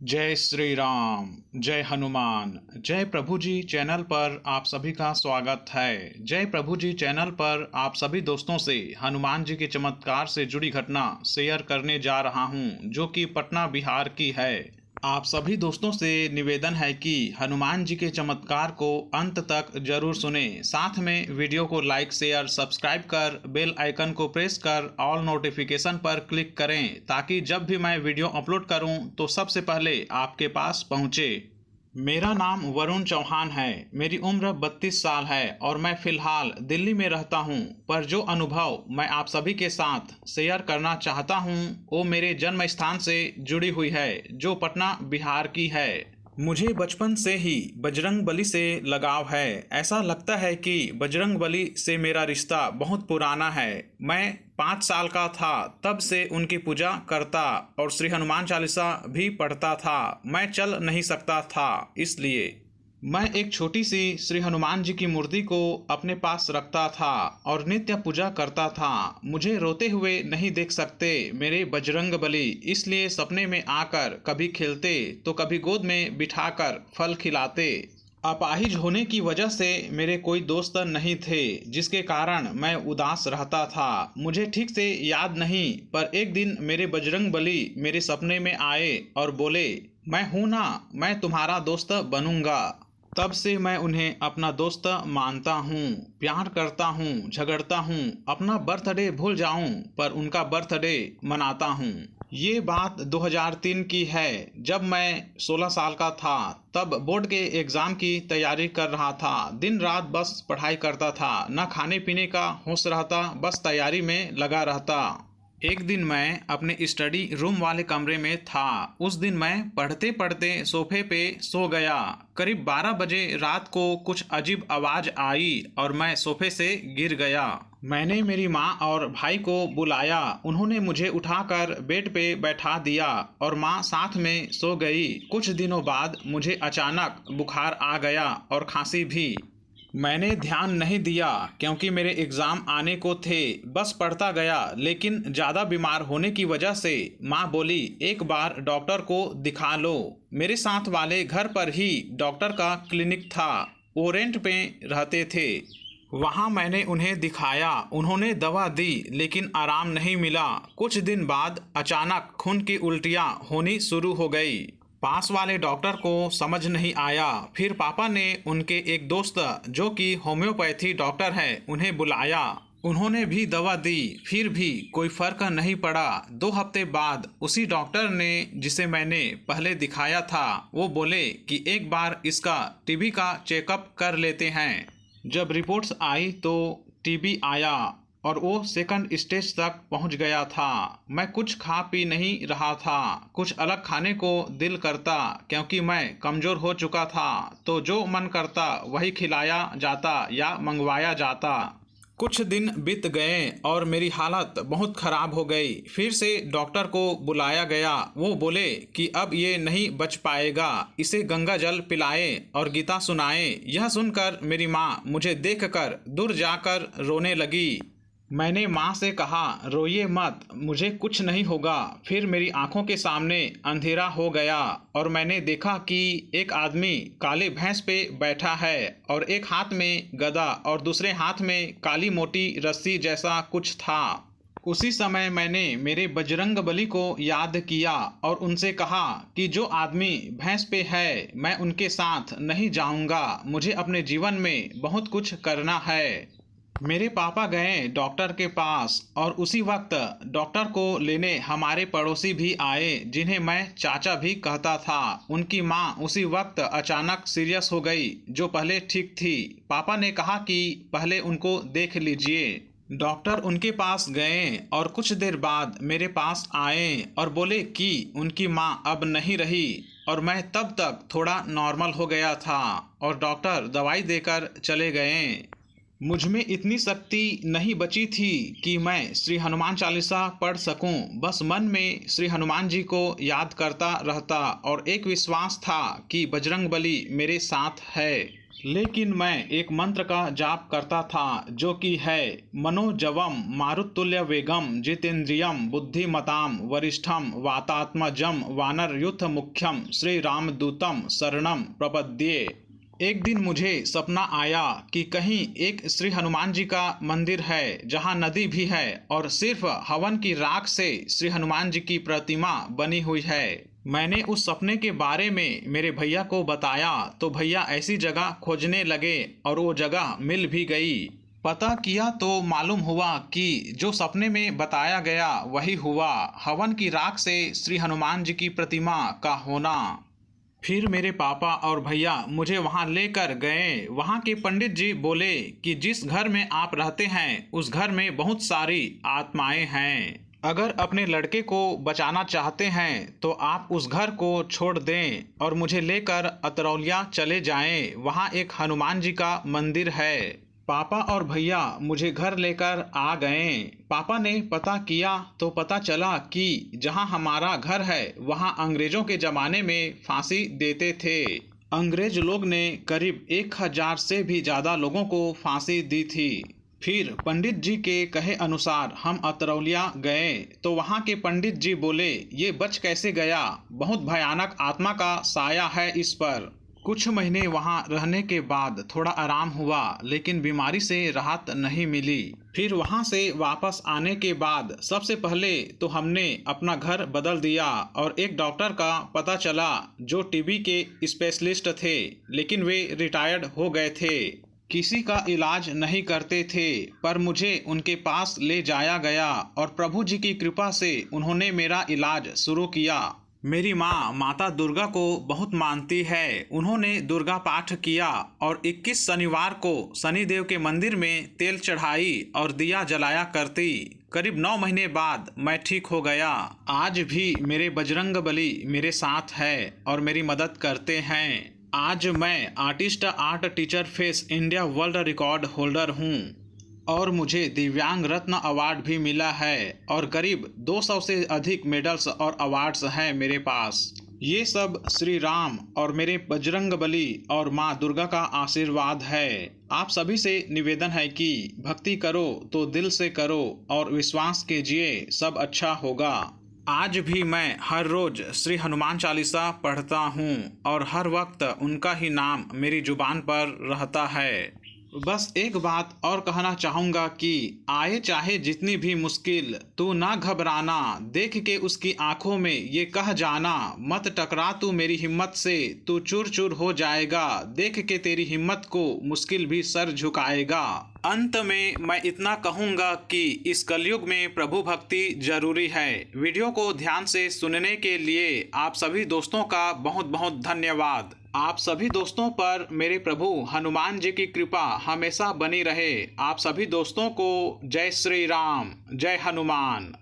जय श्री राम। जय हनुमान। जय प्रभु जी चैनल पर आप सभी का स्वागत है। जय प्रभु जी चैनल पर आप सभी दोस्तों से हनुमान जी के चमत्कार से जुड़ी घटना शेयर करने जा रहा हूं, जो कि पटना बिहार की है। आप सभी दोस्तों से निवेदन है कि हनुमान जी के चमत्कार को अंत तक जरूर सुने। साथ में वीडियो को लाइक शेयर सब्सक्राइब कर बेल आइकन को प्रेस कर ऑल नोटिफिकेशन पर क्लिक करें, ताकि जब भी मैं वीडियो अपलोड करूं तो सबसे पहले आपके पास पहुंचे। मेरा नाम वरुण चौहान है। मेरी उम्र 32 साल है और मैं फिलहाल दिल्ली में रहता हूं। पर जो अनुभव मैं आप सभी के साथ शेयर करना चाहता हूं, वो मेरे जन्म स्थान से जुड़ी हुई है, जो पटना बिहार की है। मुझे बचपन से ही बजरंग बली से लगाव है। ऐसा लगता है कि बजरंग बली से मेरा रिश्ता बहुत पुराना है। मैं 5 साल का था तब से उनकी पूजा करता और श्री हनुमान चालीसा भी पढ़ता था। मैं चल नहीं सकता था, इसलिए मैं एक छोटी सी श्री हनुमान जी की मूर्ति को अपने पास रखता था और नित्य पूजा करता था। मुझे रोते हुए नहीं देख सकते मेरे बजरंग बली, इसलिए सपने में आकर कभी खेलते तो कभी गोद में बिठाकर फल खिलाते। अपाहिज होने की वजह से मेरे कोई दोस्त नहीं थे, जिसके कारण मैं उदास रहता था। मुझे ठीक से याद नहीं, पर एक दिन मेरे बजरंग बली मेरे सपने में आए और बोले, मैं हूं ना, मैं तुम्हारा दोस्त बनूंगा। तब से मैं उन्हें अपना दोस्त मानता हूँ, प्यार करता हूँ, झगड़ता हूँ, अपना बर्थडे भूल जाऊँ पर उनका बर्थडे मनाता हूँ। ये बात 2003 की है, जब मैं 16 साल का था। तब बोर्ड के एग्ज़ाम की तैयारी कर रहा था। दिन रात बस पढ़ाई करता था, न खाने पीने का होश रहता, बस तैयारी में लगा रहता। एक दिन मैं अपने स्टडी रूम वाले कमरे में था। उस दिन मैं पढ़ते पढ़ते सोफे पे सो गया। करीब 12 बजे रात को कुछ अजीब आवाज़ आई और मैं सोफे से गिर गया। मैंने मेरी माँ और भाई को बुलाया। उन्होंने मुझे उठाकर बेड पे बैठा दिया और माँ साथ में सो गई। कुछ दिनों बाद मुझे अचानक बुखार आ गया और खांसी भी। मैंने ध्यान नहीं दिया क्योंकि मेरे एग्ज़ाम आने को थे। बस पढ़ता गया, लेकिन ज़्यादा बीमार होने की वजह से माँ बोली, एक बार डॉक्टर को दिखा लो। मेरे साथ वाले घर पर ही डॉक्टर का क्लिनिक था। वो रेंट पे रहते थे। वहाँ मैंने उन्हें दिखाया। उन्होंने दवा दी, लेकिन आराम नहीं मिला। कुछ दिन बाद अचानक खून की उल्टियाँ होनी शुरू हो गई। पास वाले डॉक्टर को समझ नहीं आया। फिर पापा ने उनके एक दोस्त, जो कि होम्योपैथी डॉक्टर है, उन्हें बुलाया। उन्होंने भी दवा दी, फिर भी कोई फर्क नहीं पड़ा। 2 हफ्ते बाद उसी डॉक्टर ने, जिसे मैंने पहले दिखाया था, वो बोले कि एक बार इसका टीबी का चेकअप कर लेते हैं। जब रिपोर्ट्स आई तो टीबी आया और वो सेकंड स्टेज तक पहुंच गया था। मैं कुछ खा पी नहीं रहा था। कुछ अलग खाने को दिल करता, क्योंकि मैं कमज़ोर हो चुका था, तो जो मन करता वही खिलाया जाता या मंगवाया जाता। कुछ दिन बीत गए और मेरी हालत बहुत ख़राब हो गई। फिर से डॉक्टर को बुलाया गया। वो बोले कि अब ये नहीं बच पाएगा, इसे गंगा जल पिलाएं और गीता सुनाएं। यह सुनकर मेरी माँ मुझे देखकर दूर जाकर रोने लगी। मैंने माँ से कहा, रोइए मत, मुझे कुछ नहीं होगा। फिर मेरी आंखों के सामने अंधेरा हो गया और मैंने देखा कि एक आदमी काले भैंस पे बैठा है और एक हाथ में गदा और दूसरे हाथ में काली मोटी रस्सी जैसा कुछ था। उसी समय मैंने मेरे बजरंग बली को याद किया और उनसे कहा कि जो आदमी भैंस पे है, मैं उनके साथ नहीं जाऊंगा। मुझे अपने जीवन में बहुत कुछ करना है। मेरे पापा गए डॉक्टर के पास और उसी वक्त डॉक्टर को लेने हमारे पड़ोसी भी आए, जिन्हें मैं चाचा भी कहता था। उनकी माँ उसी वक्त अचानक सीरियस हो गई, जो पहले ठीक थी। पापा ने कहा कि पहले उनको देख लीजिए। डॉक्टर उनके पास गए और कुछ देर बाद मेरे पास आए और बोले कि उनकी माँ अब नहीं रही और मैं तब तक थोड़ा नॉर्मल हो गया था और डॉक्टर दवाई देकर चले गए। मुझ में इतनी शक्ति नहीं बची थी कि मैं श्री हनुमान चालीसा पढ़ सकूं। बस मन में श्री हनुमान जी को याद करता रहता और एक विश्वास था कि बजरंग बली मेरे साथ है। लेकिन मैं एक मंत्र का जाप करता था जो कि है मनोजवम मारुतुल्य वेगम जितेंद्रियम बुद्धिमताम वरिष्ठम वातात्मजम वानर युद्ध मुख्यम श्री रामदूतम शरणम प्रपद्ये। एक दिन मुझे सपना आया कि कहीं एक श्री हनुमान जी का मंदिर है जहां नदी भी है और सिर्फ हवन की राख से श्री हनुमान जी की प्रतिमा बनी हुई है। मैंने उस सपने के बारे में मेरे भैया को बताया तो भैया ऐसी जगह खोजने लगे और वो जगह मिल भी गई। पता किया तो मालूम हुआ कि जो सपने में बताया गया वही हुआ, हवन की राख से श्री हनुमान जी की प्रतिमा का होना। फिर मेरे पापा और भैया मुझे वहां लेकर गए। वहां के पंडित जी बोले कि जिस घर में आप रहते हैं उस घर में बहुत सारी आत्माएं हैं। अगर अपने लड़के को बचाना चाहते हैं तो आप उस घर को छोड़ दें और मुझे लेकर अतरौलिया चले जाएं। वहां एक हनुमान जी का मंदिर है। पापा और भैया मुझे घर लेकर आ गए। पापा ने पता किया तो पता चला कि जहां हमारा घर है वहां अंग्रेजों के ज़माने में फांसी देते थे। अंग्रेज लोग ने करीब 1000 से भी ज़्यादा लोगों को फांसी दी थी। फिर पंडित जी के कहे अनुसार हम अतरौलिया गए तो वहाँ के पंडित जी बोले ये बच कैसे गया, बहुत भयानक आत्मा का साया है इस पर। कुछ महीने वहाँ रहने के बाद थोड़ा आराम हुआ लेकिन बीमारी से राहत नहीं मिली। फिर वहाँ से वापस आने के बाद सबसे पहले तो हमने अपना घर बदल दिया और एक डॉक्टर का पता चला जो टीबी के स्पेशलिस्ट थे, लेकिन वे रिटायर्ड हो गए थे, किसी का इलाज नहीं करते थे। पर मुझे उनके पास ले जाया गया और प्रभु जी की कृपा से उन्होंने मेरा इलाज शुरू किया। मेरी माँ माता दुर्गा को बहुत मानती है। उन्होंने दुर्गा पाठ किया और 21 शनिवार को शनिदेव के मंदिर में तेल चढ़ाई और दिया जलाया करती। करीब 9 महीने बाद मैं ठीक हो गया। आज भी मेरे बजरंगबली मेरे साथ है और मेरी मदद करते हैं। आज मैं artist art teacher face India world record holder हूँ और मुझे दिव्यांग रत्न अवार्ड भी मिला है और करीब 200 से अधिक मेडल्स और अवार्ड्स हैं मेरे पास। ये सब श्री राम और मेरे बजरंगबली और माँ दुर्गा का आशीर्वाद है। आप सभी से निवेदन है कि भक्ति करो तो दिल से करो और विश्वास कीजिए, सब अच्छा होगा। आज भी मैं हर रोज श्री हनुमान चालीसा पढ़ता हूँ और हर वक्त उनका ही नाम मेरी जुबान पर रहता है। बस एक बात और कहना चाहूँगा कि आए चाहे जितनी भी मुश्किल तू ना घबराना, देख के उसकी आंखों में ये कह जाना मत टकरा तू मेरी हिम्मत से, तू चूर चूर हो जाएगा, देख के तेरी हिम्मत को मुश्किल भी सर झुकाएगा। अंत में मैं इतना कहूँगा कि इस कलयुग में प्रभु भक्ति जरूरी है। वीडियो को ध्यान से सुनने के लिए आप सभी दोस्तों का बहुत बहुत धन्यवाद। आप सभी दोस्तों पर मेरे प्रभु हनुमान जी की कृपा हमेशा बनी रहे। आप सभी दोस्तों को जय श्री राम, जय हनुमान।